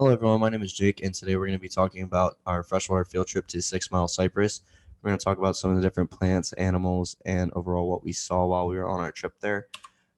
Hello, everyone. My name is Jake, and today we're going to be talking about our freshwater field trip to 6 Mile Cypress. We're going to talk about some of the different plants, animals, and overall what we saw while we were on our trip there.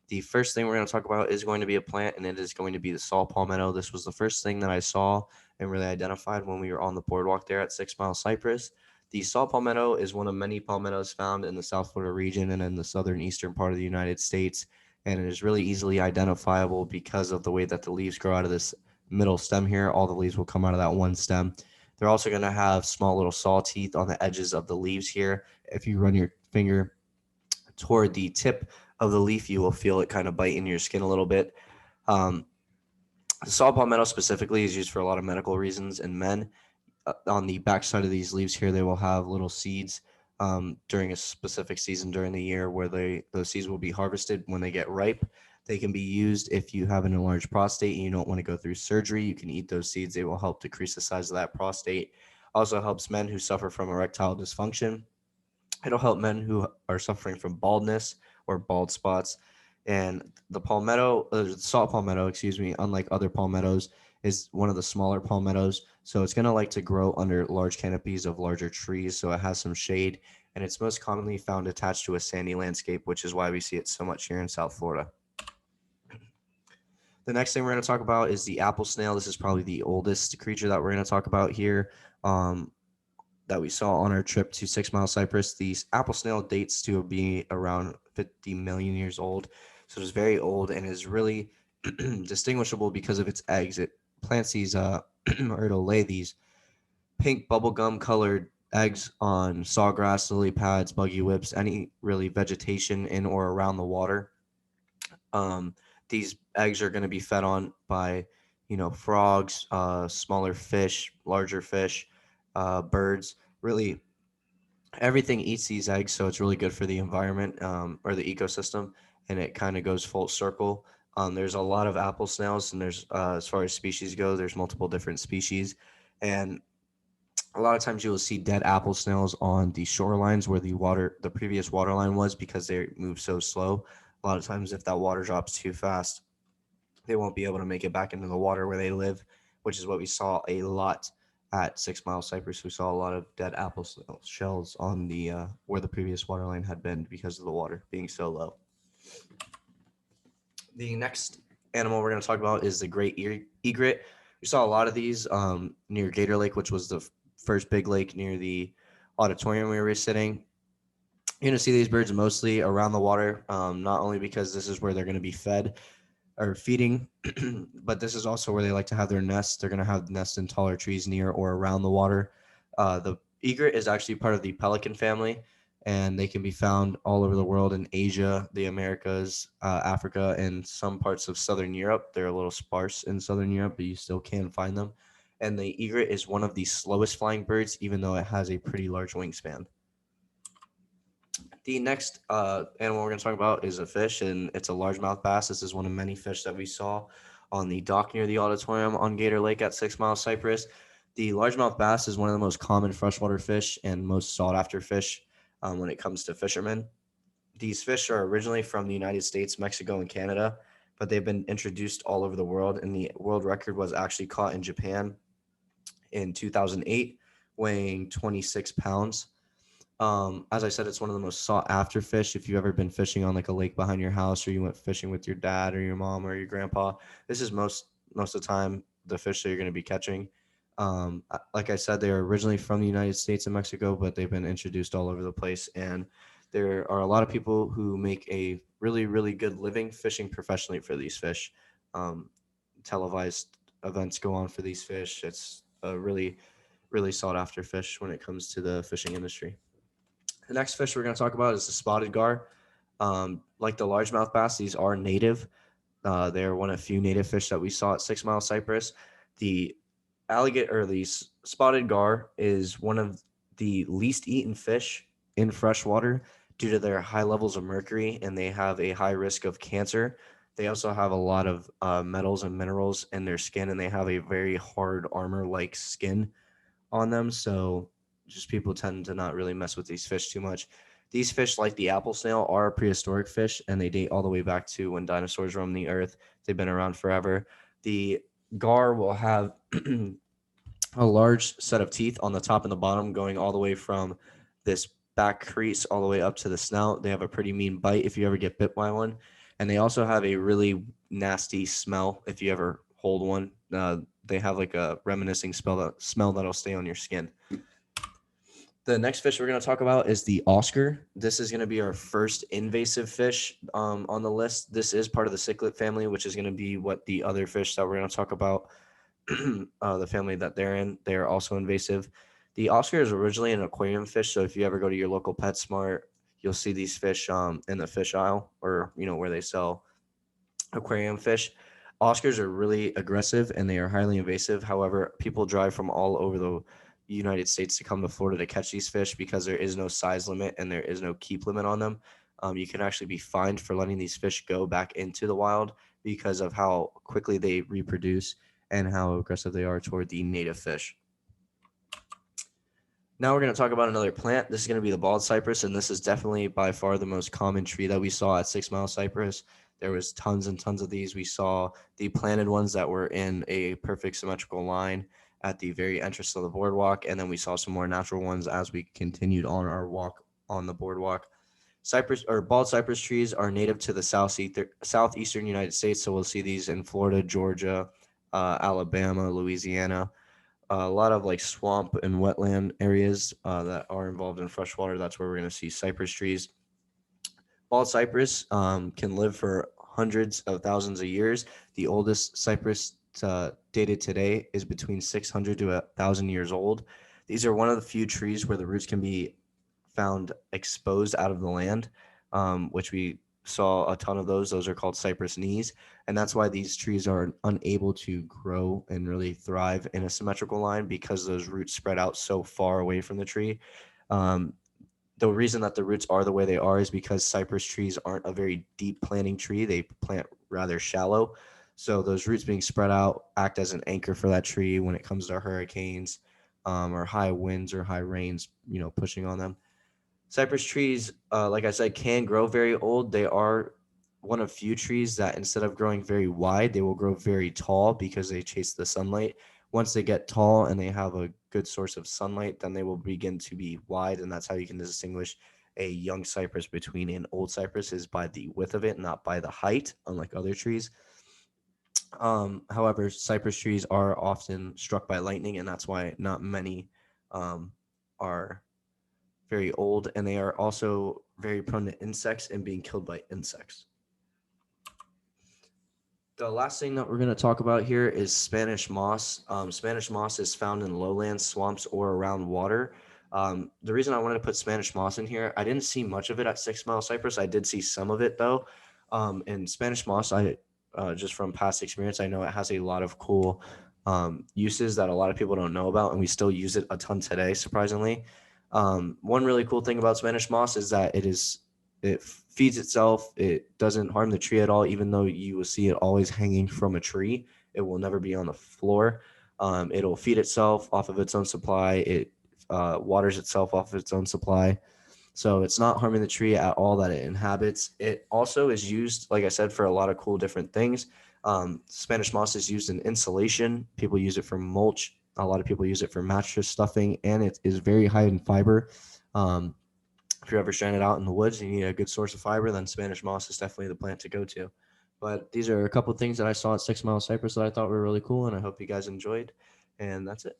The first thing we're going to talk about is going to be a plant, and it is going to be the saw palmetto. This was the first thing that I saw and really identified when we were on the boardwalk there at 6 Mile Cypress. The saw palmetto is one of many palmettos found in the South Florida region and in the southern eastern part of the United States, and it is really easily identifiable because of the way that the leaves grow out of this middle stem here. All the leaves will come out of that one stem. They're also going to have small little saw teeth on the edges of the leaves here. If you run your finger toward the tip of the leaf, you will feel it kind of bite in your skin a little bit. Um, the saw palmetto specifically is used for a lot of medical reasons in men. On the backside of these leaves here, they will have little seeds during a specific season during the year where those seeds will be harvested when they get ripe. They can be used if you have an enlarged prostate and you don't want to go through surgery. You can eat those seeds. They will help decrease the size of that prostate. Also helps men who suffer from erectile dysfunction. It'll help men who are suffering from baldness or bald spots. And the palmetto, the salt palmetto, excuse me, unlike other palmettos, is one of the smaller palmettos. So it's going to like to grow under large canopies of larger trees. So it has some shade. And it's most commonly found attached to a sandy landscape, which is why we see it so much here in South Florida. The next thing we're going to talk about is the apple snail. This is probably the oldest creature that we're going to talk about here. That we saw on our trip to 6 Mile Cypress. The apple snail dates to be around 50 million years old. So it's very old and is really distinguishable because of its eggs. It plants these, or it'll lay these pink bubblegum colored eggs on sawgrass, lily pads, buggy whips, any really vegetation in or around the water. Um, these eggs are going to be fed on by, frogs, smaller fish, larger fish, birds. Really, everything eats these eggs, so it's really good for the environment or the ecosystem, and it kind of goes full circle. There's a lot of apple snails, and there's as far as species go, there's multiple different species, and a lot of times you will see dead apple snails on the shorelines where the previous water line was because they move so slow. A lot of times, if that water drops too fast, they won't be able to make it back into the water where they live, which is what we saw a lot at 6 Mile Cypress. We saw a lot of dead apple shells on the where the previous water line had been because of the water being so low. The next animal we're going to talk about is the great egret. We saw a lot of these near Gator Lake, which was the first big lake near the auditorium we were sitting. You're going to see these birds mostly around the water, not only because this is where they're going to be fed or feeding, but this is also where they like to have their nests. They're going to have nests in taller trees near or around the water. The egret is actually part of the pelican family, and they can be found all over the world in Asia, the Americas, Africa, and some parts of Southern Europe. They're a little sparse in Southern Europe, but you still can find them. And the egret is one of the slowest flying birds, even though it has a pretty large wingspan. The next animal we're going to talk about is a fish, and it's a largemouth bass. This is one of many fish that we saw on the dock near the auditorium on Gator Lake at 6 Mile Cypress. The largemouth bass is one of the most common freshwater fish and most sought after fish when it comes to fishermen. These fish are originally from the United States, Mexico, and Canada, but they've been introduced all over the world, and the world record was actually caught in Japan in 2008, weighing 26 pounds. As I said, it's one of the most sought after fish. If you've ever been fishing on like a lake behind your house, or you went fishing with your dad or your mom or your grandpa, this is most of the time the fish that you're going to be catching. Like I said, they are originally from the United States and Mexico, but they've been introduced all over the place. And there are a lot of people who make a really, really good living fishing professionally for these fish. Um, Televised events go on for these fish. It's a really, really sought after fish when it comes to the fishing industry. The next fish we're going to talk about is the spotted gar. Like the largemouth bass, these are native. They're one of few native fish that we saw at 6 Mile Cypress. The alligator or the spotted gar is one of the least eaten fish in freshwater due to their high levels of mercury, and they have a high risk of cancer. They also have a lot of metals and minerals in their skin, and they have a very hard armor-like skin on them. So just people tend to not really mess with these fish too much. These fish, like the apple snail, are prehistoric fish, and they date all the way back to when dinosaurs roamed the earth. They've been around forever. The gar will have a large set of teeth on the top and the bottom, going all the way from this back crease all the way up to the snout. They have a pretty mean bite if you ever get bit by one. And they also have a really nasty smell if you ever hold one. They have like a reminiscing smell that'll stay on your skin. The next fish we're going to talk about is the Oscar. This is going to be our first invasive fish on the list. This is part of the cichlid family, which is going to be what the other fish that we're going to talk about, the family that they're in, they're also invasive. The Oscar is originally an aquarium fish, so if you ever go to your local PetSmart, you'll see these fish in the fish aisle, or where they sell aquarium fish. Oscars are really aggressive and they are highly invasive. However, people drive from all over the United States to come to Florida to catch these fish because there is no size limit and there is no keep limit on them. You can actually be fined for letting these fish go back into the wild because of how quickly they reproduce and how aggressive they are toward the native fish. Now we're going to talk about another plant. This is going to be the bald cypress, and this is definitely by far the most common tree that we saw at 6 Mile Cypress. There was tons and tons of these. We saw the planted ones that were in a perfect symmetrical line at the very entrance of the boardwalk, and then we saw some more natural ones as we continued on our walk on the boardwalk. Cypress or bald cypress trees are native to the southeastern United States, so we'll see these in Florida, Georgia, Alabama, Louisiana, a lot of like swamp and wetland areas that are involved in freshwater. That's where we're going to see cypress trees. Bald cypress can live for hundreds of thousands of years. The oldest cypress dated today is between 600 to 1,000 years old. These are one of the few trees where the roots can be found exposed out of the land, which we saw a ton of those. Those are called cypress knees. And that's why these trees are unable to grow and really thrive in a symmetrical line because those roots spread out so far away from the tree. Um, the reason that the roots are the way they are is because cypress trees aren't a very deep planting tree. They plant rather shallow. So those roots being spread out act as an anchor for that tree when it comes to hurricanes or high winds or high rains, pushing on them. Cypress trees, like I said, can grow very old. They are one of few trees that instead of growing very wide, they will grow very tall because they chase the sunlight. Once they get tall and they have a good source of sunlight, then they will begin to be wide, and that's how you can distinguish a young cypress between an old cypress is by the width of it, not by the height, unlike other trees. However, cypress trees are often struck by lightning, and that's why not many are very old, and they are also very prone to insects and being killed by insects. The last thing that we're going to talk about here is Spanish moss. Spanish moss is found in lowlands, swamps, or around water. The reason I wanted to put Spanish moss in here, I didn't see much of it at 6 Mile Cypress. I did see some of it though. And Spanish moss, I just from past experience, I know it has a lot of cool uses that a lot of people don't know about, and we still use it a ton today, surprisingly. One really cool thing about Spanish moss is that it feeds itself. It doesn't harm the tree at all, even though you will see it always hanging from a tree. It will never be on the floor. It'll feed itself off of its own supply. It waters itself off of its own supply. So it's not harming the tree at all that it inhabits. It also is used, like I said, for a lot of cool different things. Spanish moss is used in insulation. People use it for mulch. A lot of people use it for mattress stuffing, and it is very high in fiber. If you're ever stranded out in the woods and you need a good source of fiber, then Spanish moss is definitely the plant to go to. But these are a couple of things that I saw at 6 Mile Cypress that I thought were really cool, and I hope you guys enjoyed. And that's it.